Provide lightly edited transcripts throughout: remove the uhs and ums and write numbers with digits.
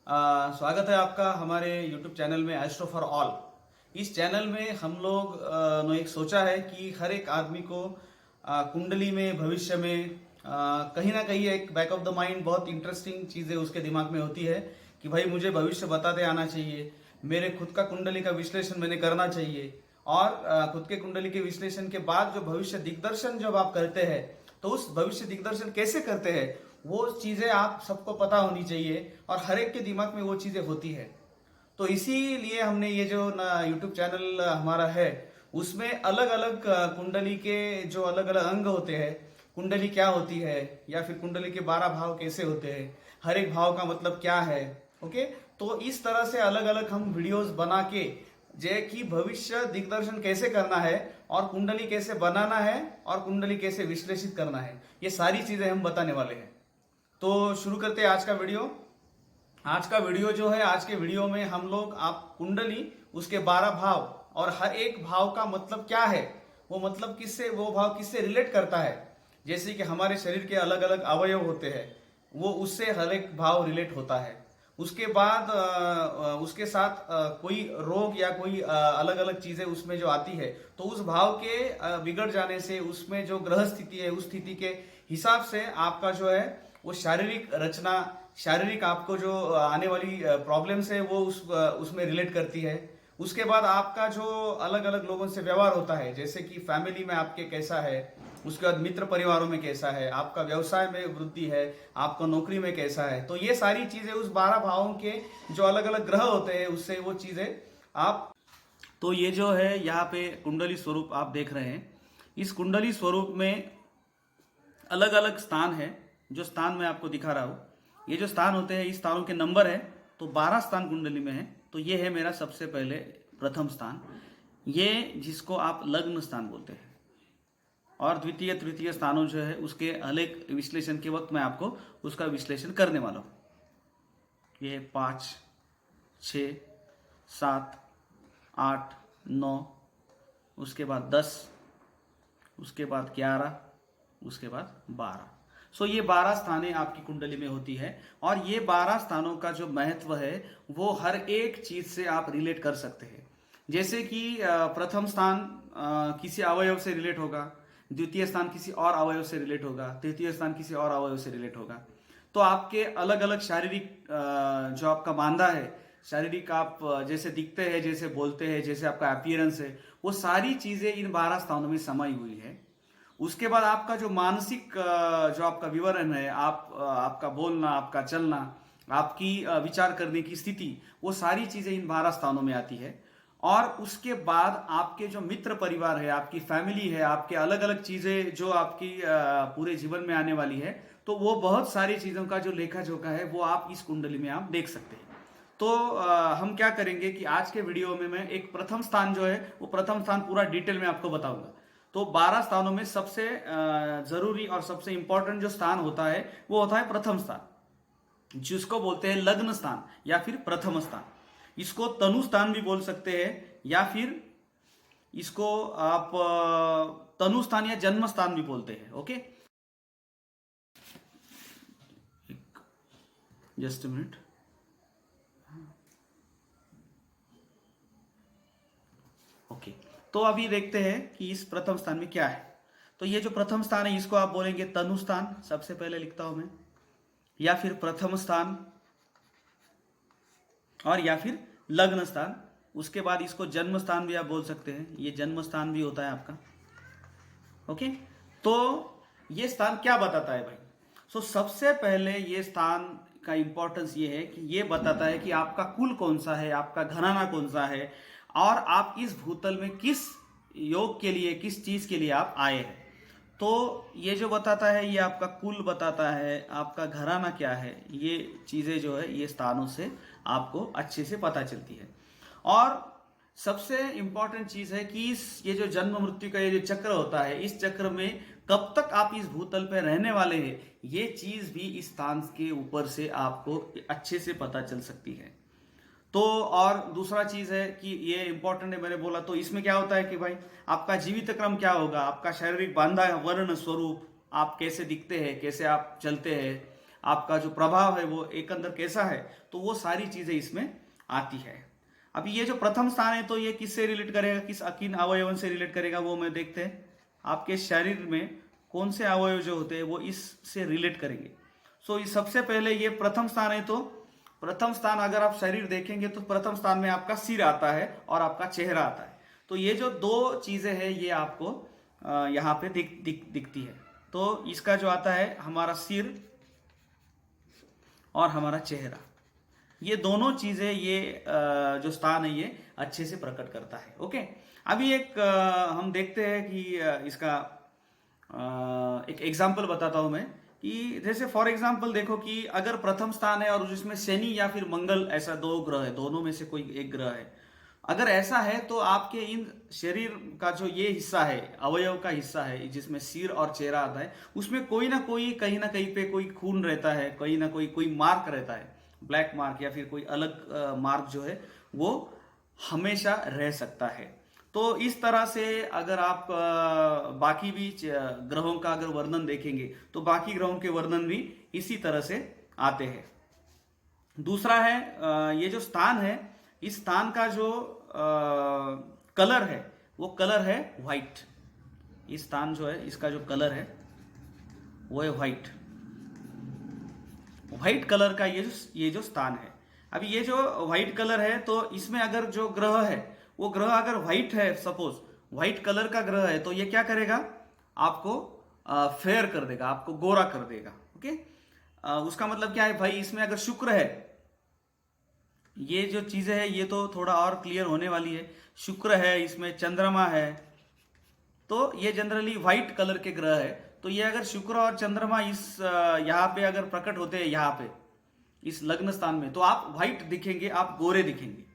स्वागत है आपका हमारे YouTube चैनल में एस्ट्रो फॉर ऑल। इस चैनल में हम लोग ने एक सोचा है कि हर एक आदमी को कुंडली में भविष्य में कहीं ना कहीं एक बैक ऑफ द माइंड बहुत इंटरेस्टिंग चीज़ें उसके दिमाग में होती है कि भाई मुझे भविष्य बताते आना चाहिए, मेरे खुद का कुंडली का विश्लेषण मैंने करना चाहिए। और खुद के कुंडली के विश्लेषण के बाद जो भविष्य दिग्दर्शन जब आप करते हैं तो उस भविष्य दिग्दर्शन कैसे करते हैं वो चीजें आप सबको पता होनी चाहिए और हर एक के दिमाग में वो चीजें होती है। तो इसीलिए हमने ये जो ना यूट्यूब चैनल हमारा है उसमें अलग अलग कुंडली के जो अलग अलग अंग होते हैं, कुंडली क्या होती है या फिर कुंडली के 12 भाव कैसे होते हैं, हर एक भाव का मतलब क्या है। ओके, तो इस तरह से अलग अलग हम वीडियोस बना के जे कि भविष्य दिग्दर्शन कैसे करना है और कुंडली कैसे बनाना है और कुंडली कैसे विश्लेषित करना है, ये सारी चीजें हम बताने वाले हैं। तो शुरू करते हैं आज का वीडियो। आज का वीडियो जो है, आज के वीडियो में हम लोग आप कुंडली, उसके 12 भाव और हर एक भाव का मतलब क्या है, वो मतलब किससे, वो भाव किससे रिलेट करता है। जैसे कि हमारे शरीर के अलग अलग अवयव होते हैं, वो उससे हर एक भाव रिलेट होता है। उसके बाद उसके साथ कोई रोग या कोई अलग अलग चीजें उसमें जो आती है तो उस भाव के बिगड़ जाने से उसमें जो ग्रह स्थिति है उस स्थिति के हिसाब से आपका जो है वो शारीरिक रचना, शारीरिक आपको जो आने वाली प्रॉब्लम्स है वो उसमें रिलेट करती है। उसके बाद आपका जो अलग अलग लोगों से व्यवहार होता है, जैसे कि फैमिली में आपके कैसा है, उसके बाद मित्र परिवारों में कैसा है, आपका व्यवसाय में वृद्धि है, आपको नौकरी में कैसा है, तो ये सारी चीजें उस 12 भावों के जो अलग अलग ग्रह होते हैं उससे वो चीजें आप। तो ये जो है यहाँ पे कुंडली स्वरूप आप देख रहे हैं। इस कुंडली स्वरूप में अलग अलग स्थान है, जो स्थान मैं आपको दिखा रहा हूँ। ये जो स्थान होते हैं इस स्थानों के नंबर है, तो 12 स्थान कुंडली में है। तो ये है मेरा सबसे पहले प्रथम स्थान, ये जिसको आप लग्न स्थान बोलते हैं। और द्वितीय तृतीय स्थानों जो है उसके अलग विश्लेषण के वक्त मैं आपको उसका विश्लेषण करने वाला हूँ। ये 5, 6, 7, 8, 9, उसके बाद 10, उसके बाद 11, उसके बाद 12। सो ये 12 स्थानें आपकी कुंडली में होती है और ये 12 स्थानों का जो महत्व है वो हर एक चीज से आप रिलेट कर सकते हैं। जैसे कि प्रथम स्थान किसी अवयव से रिलेट होगा, द्वितीय स्थान किसी और अवयव से रिलेट होगा, तृतीय स्थान किसी और अवयव से रिलेट होगा। तो आपके अलग अलग शारीरिक जो आपका मांदा है, शारीरिक आप जैसे दिखते हैं, जैसे बोलते हैं, जैसे आपका अपीयरेंस है, वो सारी चीजें इन 12 स्थानों में समाई हुई है। उसके बाद आपका जो मानसिक जो आपका विवरण है, आपका बोलना, आपका चलना, आपकी विचार करने की स्थिति, वो सारी चीजें इन 12 स्थानों में आती है। और उसके बाद आपके जो मित्र परिवार है, आपकी फैमिली है, आपके अलग अलग चीजें जो आपकी पूरे जीवन में आने वाली है, तो वो बहुत सारी चीजों का जो लेखा जोखा है वो आप इस कुंडली में आप देख सकते हैं। तो हम क्या करेंगे कि आज के वीडियो में मैं एक प्रथम स्थान जो है वो प्रथम स्थान पूरा डिटेल में आपको बताऊंगा। तो 12 स्थानों में सबसे जरूरी और सबसे इंपॉर्टेंट जो स्थान होता है वो होता है प्रथम स्थान, जिसको बोलते हैं लग्न स्थान या फिर प्रथम स्थान। इसको तनु स्थान भी बोल सकते हैं या फिर इसको आप तनु स्थान या जन्म स्थान भी बोलते हैं। Okay, just a minute. Okay, तो अभी देखते हैं कि इस प्रथम स्थान में क्या है। तो ये जो प्रथम स्थान है इसको आप बोलेंगे तनु स्थान, सबसे पहले लिखता हूं मैं, या फिर प्रथम स्थान, और या फिर लग्न स्थान। उसके बाद इसको जन्म स्थान भी आप बोल सकते हैं, ये जन्म स्थान भी होता है आपका। ओके, तो ये स्थान क्या बताता है भाई? सबसे पहले ये स्थान का इंपॉर्टेंस ये है कि ये बताता है कि आपका कुल कौन सा है, आपका घराना कौन सा है, और आप इस भूतल में किस योग के लिए, किस चीज के लिए आप आए हैं। तो ये जो बताता है ये आपका कुल बताता है, आपका घराना क्या है, ये चीजें जो है ये स्थानों से आपको अच्छे से पता चलती है। और सबसे इंपॉर्टेंट चीज है कि ये जो जन्म मृत्यु का ये जो चक्र होता है, इस चक्र में कब तक आप इस भूतल पे रहने वाले हैं, ये चीज भी इस स्थान के ऊपर से आपको अच्छे से पता चल सकती है। तो और दूसरा चीज है कि ये इंपॉर्टेंट है, मैंने बोला। तो इसमें क्या होता है कि भाई आपका जीवित क्रम क्या होगा, आपका शारीरिक बांधा वर्ण स्वरूप, आप कैसे दिखते हैं, कैसे आप चलते हैं, आपका जो प्रभाव है वो एक अंदर कैसा है, तो वो सारी चीजें इसमें आती है। अभी ये जो प्रथम स्थान है तो ये किससे रिलेट करेगा, किन अवयवन से रिलेट करेगा वो मैं देखते हैं। आपके शरीर में कौन से अवयव जो होते हैं वो इससे रिलेट करेंगे। सो सबसे पहले ये प्रथम स्थान है, तो प्रथम स्थान अगर आप शरीर देखेंगे तो प्रथम स्थान में आपका सिर आता है और आपका चेहरा आता है। तो ये जो दो चीजें हैं ये आपको यहाँ पे दिखती है। तो इसका जो आता है हमारा सिर और हमारा चेहरा, ये दोनों चीजें ये जो स्थान है ये अच्छे से प्रकट करता है। ओके, अभी एक हम देखते हैं कि इसका एक एग्जाम्पल बताता हूं मैं कि जैसे फॉर एग्जाम्पल देखो कि अगर प्रथम स्थान है और जिसमें शनि या फिर मंगल, ऐसा दो ग्रह है, दोनों में से कोई एक ग्रह है, अगर ऐसा है तो आपके इन शरीर का जो ये हिस्सा है, अवयव का हिस्सा है जिसमें सिर और चेहरा आता है, उसमें कोई ना कोई कहीं ना कहीं पे कोई खून रहता है, कहीं ना कोई मार्क रहता है, ब्लैक मार्क या फिर कोई अलग मार्क जो है वो हमेशा रह सकता है। तो इस तरह से अगर आप बाकी भी ग्रहों का अगर वर्णन देखेंगे तो बाकी ग्रहों के वर्णन भी इसी तरह से आते हैं। दूसरा है ये जो स्थान है, इस स्थान का जो कलर है वो कलर है व्हाइट। इस स्थान जो है इसका जो कलर है वो है व्हाइट, व्हाइट कलर का ये जो स्थान है। अभी ये जो व्हाइट कलर है तो इसमें अगर जो ग्रह है वो ग्रह अगर व्हाइट है, सपोज व्हाइट कलर का ग्रह है, तो ये क्या करेगा, आपको फेयर कर देगा, आपको गोरा कर देगा। ओके, उसका मतलब क्या है भाई, इसमें अगर शुक्र है, ये जो चीजें है ये तो थोड़ा और क्लियर होने वाली है। शुक्र है, इसमें चंद्रमा है, तो ये जनरली व्हाइट कलर के ग्रह है। तो ये अगर शुक्र और चंद्रमा इस यहाँ पे अगर प्रकट होते हैं, यहाँ पे इस लग्न स्थान में, तो आप व्हाइट दिखेंगे, आप गोरे दिखेंगे।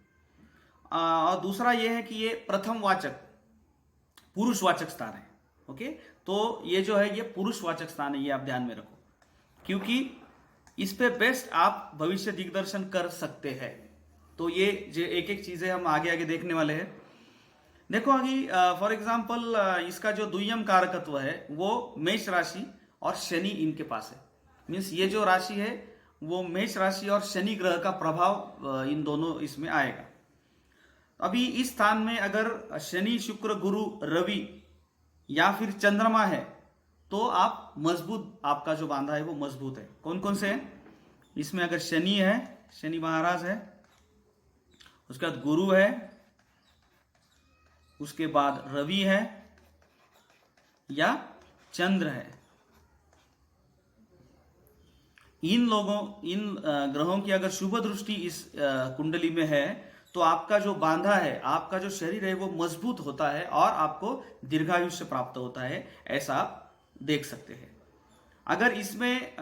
और दूसरा ये है कि ये प्रथम वाचक, पुरुषवाचक स्थान है। ओके, तो ये जो है ये पुरुषवाचक स्थान है, ये आप ध्यान में रखो, क्योंकि इस पे बेस्ट आप भविष्य दिग्दर्शन कर सकते हैं। तो ये जो एक एक चीजें हम आगे आगे देखने वाले हैं। देखो अभी फॉर एग्जांपल इसका जो द्वियम कारकत्व है वो मेष राशि और शनि इनके पास है। मीन्स ये जो राशि है वो मेष राशि और शनि ग्रह का प्रभाव इन दोनों इसमें आएगा। अभी इस स्थान में अगर शनि, शुक्र, गुरु, रवि या फिर चंद्रमा है तो आप मजबूत, आपका जो बांधा है वो मजबूत है। कौन कौन से हैं इसमें, अगर शनि है, शनि महाराज है, उसके बाद गुरु है, उसके बाद रवि है या चंद्र है, इन ग्रहों की अगर शुभ दृष्टि इस कुंडली में है तो आपका जो बांधा है, आपका जो शरीर है वो मजबूत होता है और आपको दीर्घायुष्य प्राप्त होता है, ऐसा आप देख सकते हैं। अगर इसमें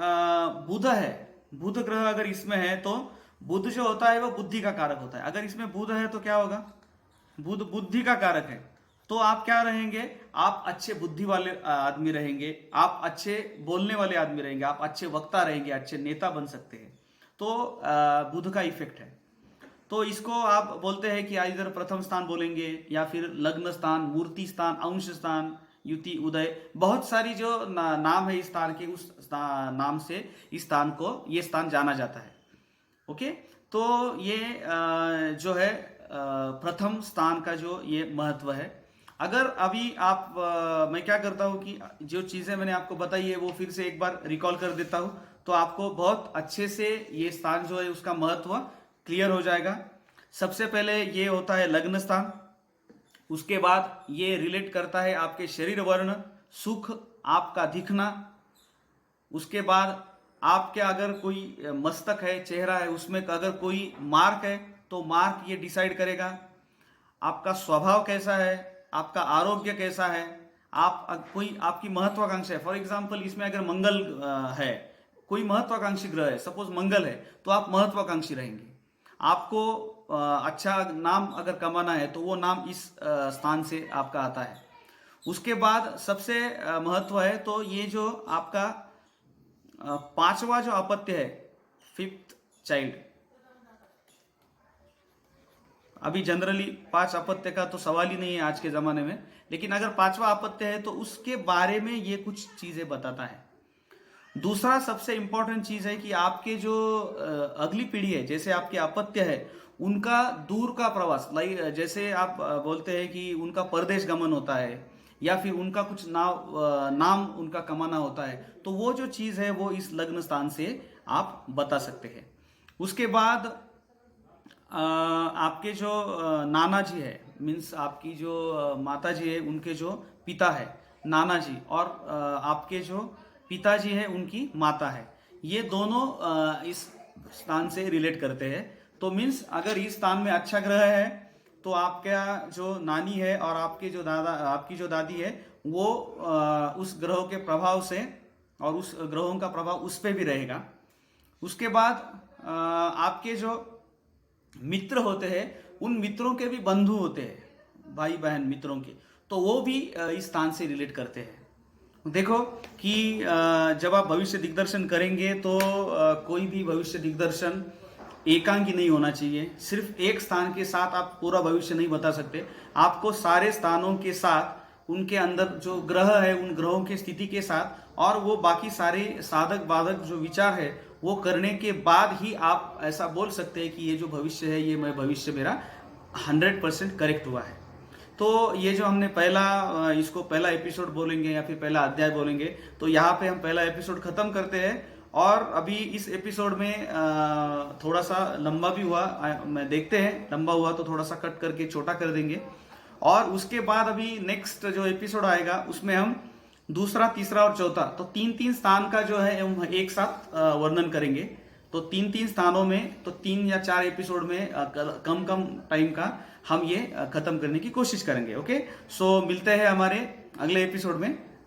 बुध है, बुध ग्रह अगर इसमें है तो बुध जो होता है वो बुद्धि का कारक होता है। अगर इसमें बुध है तो क्या होगा, बुध बुद्धि का कारक है, तो आप क्या रहेंगे, आप अच्छे बुद्धि वाले आदमी रहेंगे, आप अच्छे बोलने वाले आदमी रहेंगे, आप अच्छे वक्ता रहेंगे, अच्छे नेता बन सकते हैं। तो बुध का इफेक्ट है। तो इसको आप बोलते हैं कि इधर प्रथम स्थान बोलेंगे या फिर लग्न स्थान, मूर्ति स्थान, अंश स्थान, युति, उदय, बहुत सारी जो नाम है इस स्थान के, उस नाम से इस स्थान को, ये स्थान जाना जाता है। ओके, तो ये जो है प्रथम स्थान का जो ये महत्व है। अगर अभी आप मैं क्या करता हूँ कि जो चीजें मैंने आपको बताई है वो फिर से एक बार रिकॉल कर देता हूँ, तो आपको बहुत अच्छे से ये स्थान जो है उसका महत्व क्लियर हो जाएगा। सबसे पहले ये होता है लग्न स्थान, उसके बाद ये रिलेट करता है आपके शरीर वर्ण, सुख, आपका दिखना, उसके बाद आपके अगर कोई मस्तक है, चेहरा है, उसमें अगर कोई मार्क है तो मार्क ये डिसाइड करेगा आपका स्वभाव कैसा है, आपका आरोग्य कैसा है, आप कोई आपकी महत्वाकांक्षा है। फॉर एग्जाम्पल इसमें अगर मंगल है, कोई महत्वाकांक्षी ग्रह है, सपोज मंगल है, तो आप महत्वाकांक्षी रहेंगे। आपको अच्छा नाम अगर कमाना है तो वो नाम इस स्थान से आपका आता है। उसके बाद सबसे महत्व है तो ये जो आपका पांचवा जो अपत्य है, फिफ्थ चाइल्ड, अभी जनरली 5 अपत्य का तो सवाल ही नहीं है आज के जमाने में, लेकिन अगर 5वां अपत्य है तो उसके बारे में ये कुछ चीजें बताता है। दूसरा सबसे इम्पोर्टेंट चीज है कि आपके जो अगली पीढ़ी है, जैसे आपके अपत्य है, उनका दूर का प्रवास, लाइक जैसे आप बोलते हैं कि उनका परदेश गमन होता है या फिर उनका कुछ नाम उनका कमाना होता है, तो वो जो चीज है वो इस लग्न स्थान से आप बता सकते हैं। उसके बाद आपके जो नाना जी है, मीन्स आपकी जो माता जी है, उनके जो पिता है नाना जी, और आपके जो पिताजी है उनकी माता है, ये दोनों इस स्थान से रिलेट करते हैं। तो मीन्स अगर इस स्थान में अच्छा ग्रह है तो आपका जो नानी है और आपके जो दादा, आपकी जो दादी है, वो उस ग्रहों के प्रभाव से, और उस ग्रहों का प्रभाव उस पर भी रहेगा। उसके बाद आपके जो मित्र होते हैं, उन मित्रों के भी बंधु होते हैं, भाई बहन मित्रों के, तो वो भी इस स्थान से रिलेट करते हैं। देखो कि जब आप भविष्य दिग्दर्शन करेंगे तो कोई भी भविष्य दिग्दर्शन एकांकी नहीं होना चाहिए। सिर्फ एक स्थान के साथ आप पूरा भविष्य नहीं बता सकते, आपको सारे स्थानों के साथ उनके अंदर जो ग्रह है, उन ग्रहों की स्थिति के साथ, और वो बाकी सारे साधक बाधक जो विचार है वो करने के बाद ही आप ऐसा बोल सकते हैं कि ये जो भविष्य है, ये मैं भविष्य मेरा 100% करेक्ट हुआ है। तो ये जो हमने इसको पहला एपिसोड बोलेंगे या फिर पहला अध्याय बोलेंगे, तो यहाँ पे हम पहला एपिसोड खत्म करते हैं। और अभी इस एपिसोड में थोड़ा सा लंबा भी हुआ, मैं देखते हैं, लंबा हुआ तो थोड़ा सा कट करके छोटा कर देंगे। और उसके बाद अभी नेक्स्ट जो एपिसोड आएगा उसमें हम दूसरा, तीसरा और चौथा, तो 3-3 स्थान का जो है हम एक साथ वर्णन करेंगे। तो 3-3 स्थानों में, तो 3 या 4 एपिसोड में कम कम टाइम का हम ये खत्म करने की कोशिश करेंगे। ओके, सो मिलते हैं हमारे अगले एपिसोड में।